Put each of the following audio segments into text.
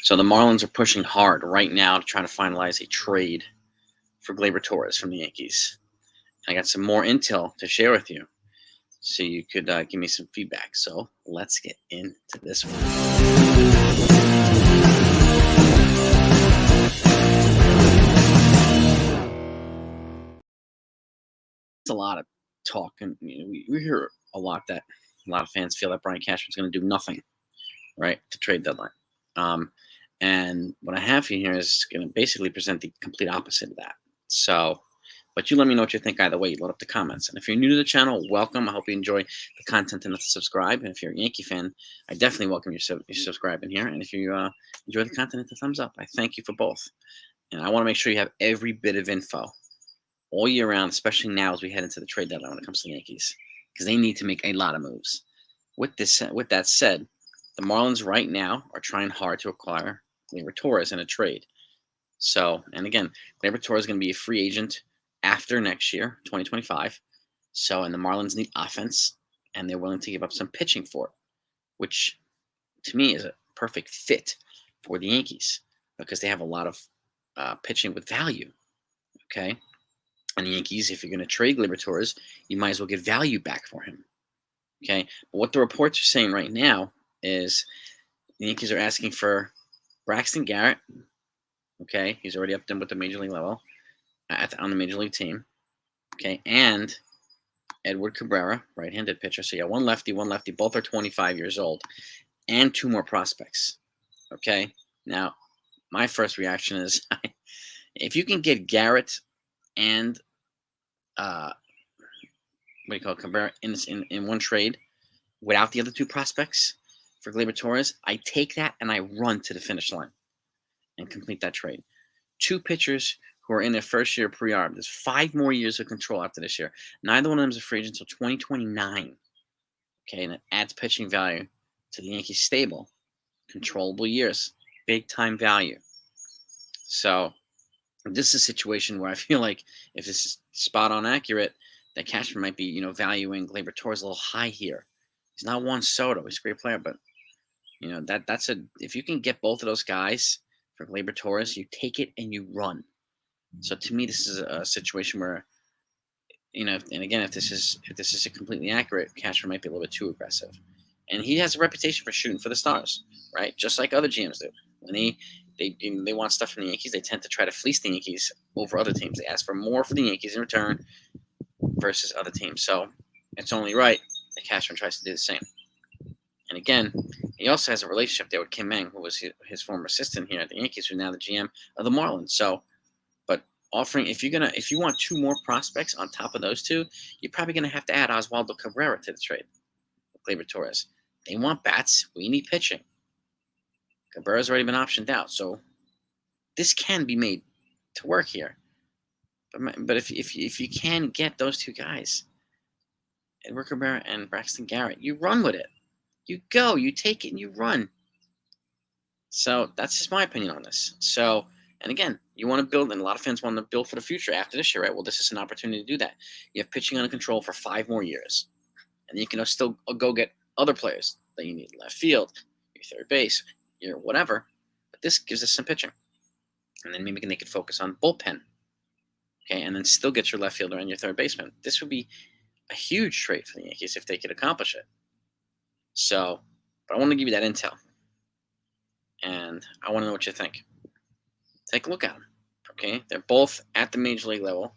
So the Marlins are pushing hard right now to try to finalize a trade for Gleyber Torres from the Yankees. I got some more intel to share with you, so you could give me some feedback. So let's get into this one. It's a lot of talk, and we hear a lot that a lot of fans feel that Brian Cashman's going to do nothing, right, to trade deadline. And what I have here is going to basically present the complete opposite of that. So, but you let me know what you think either way. You load up the comments. And if you're new to the channel, welcome. I hope you enjoy the content enough to subscribe. And if you're a Yankee fan, I definitely welcome you subscribing here. And if you enjoy the content, hit the thumbs up. I thank you for both. And I want to make sure you have every bit of info all year round, especially now as we head into the trade deadline when it comes to the Yankees, because they need to make a lot of moves. With that said, the Marlins right now are trying hard to acquire Gleyber Torres in a trade. So, and again, Gleyber Torres is going to be a free agent after next year, 2025. So, and the Marlins need offense, and they're willing to give up some pitching for it, which to me is a perfect fit for the Yankees because they have a lot of pitching with value. Okay. And the Yankees, if you're going to trade Gleyber Torres, you might as well get value back for him. Okay. But what the reports are saying right now is the Yankees are asking for Braxton Garrett. Okay. He's already up there with the major league level on the major league team. Okay. And Edward Cabrera, right-handed pitcher. So, yeah, one lefty. Both are 25 years old. And two more prospects. Okay. Now, my first reaction is if you can get Garrett and Cabrera in one trade without the other two prospects for Gleyber Torres, I take that and I run to the finish line and complete that trade. Two pitchers who are in their first year pre-arb. There's 5 more years of control after this year. Neither one of them is a free agent until 2029. Okay, and it adds pitching value to the Yankees stable. Controllable years, big time value. So this is a situation where I feel like if this is spot on accurate, that Cashman might be, valuing Gleyber Torres a little high here. He's not Juan Soto. He's a great player, but that's if you can get both of those guys for Gleyber Torres, you take it and you run. So to me, this is a situation where, and again, if this is completely accurate, Cashman might be a little bit too aggressive, and he has a reputation for shooting for the stars, right? Just like other GMs do. When they want stuff from the Yankees, they tend to try to fleece the Yankees over other teams. They ask for more for the Yankees in return versus other teams. So it's only right that Cashman tries to do the same. And again, he also has a relationship there with Kim Meng, who was his former assistant here at the Yankees, who's now the GM of the Marlins. So, but offering if you want 2 more prospects on top of those 2, you're probably gonna have to add Oswaldo Cabrera to the trade with Gleyber Torres. They want bats. We need pitching. Cabrera's already been optioned out, so this can be made to work here. But if you can get those 2 guys, Edward Cabrera and Braxton Garrett, you run with it. You go, you take it, and you run. So that's just my opinion on this. So, and again, you want to build, and a lot of fans want to build for the future after this year, right? Well, this is an opportunity to do that. You have pitching under control for 5 more years, and you can still go get other players that you need: left field, your third base, your whatever. But this gives us some pitching, and then maybe they could focus on bullpen, okay, and then still get your left fielder and your third baseman. This would be a huge trade for the Yankees if they could accomplish it. So, but I want to give you that intel, and I want to know what you think. Take a look at them, okay? They're both at the major league level.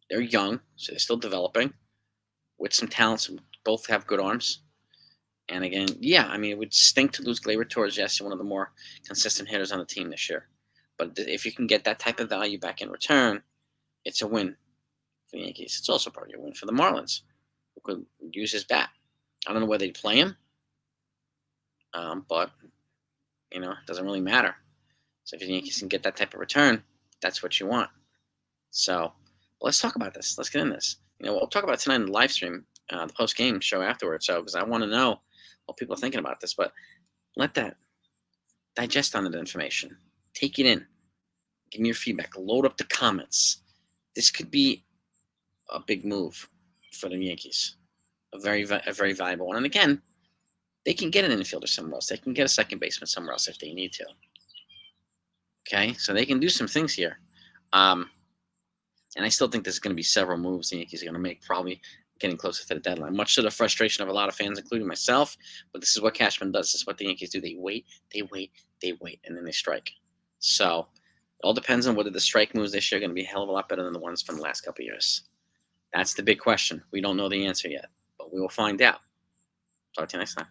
They're young, so they're still developing with some talents. Both have good arms. And again, yeah, I mean, it would stink to lose Gleyber Torres. Yes, one of the more consistent hitters on the team this year. But if you can get that type of value back in return, it's a win for the Yankees. It's also probably a win for the Marlins, who could use his bat. I don't know whether they'd play him, but, it doesn't really matter. So if the Yankees can get that type of return, that's what you want. So let's talk about this. Let's get in this. We'll talk about it tonight in the live stream, the post-game show afterwards. So because I want to know what people are thinking about this. But let that digest on that information. Take it in. Give me your feedback. Load up the comments. This could be a big move for the Yankees. A very valuable one. And again, they can get an infielder somewhere else. They can get a second baseman somewhere else if they need to. Okay, so they can do some things here. And I still think there's going to be several moves the Yankees are going to make, probably getting closer to the deadline, much to the frustration of a lot of fans, including myself. But this is what Cashman does. This is what the Yankees do. They wait, and then they strike. So it all depends on whether the strike moves this year are going to be a hell of a lot better than the ones from the last couple of years. That's the big question. We don't know the answer yet, but we will find out. Talk to you next time.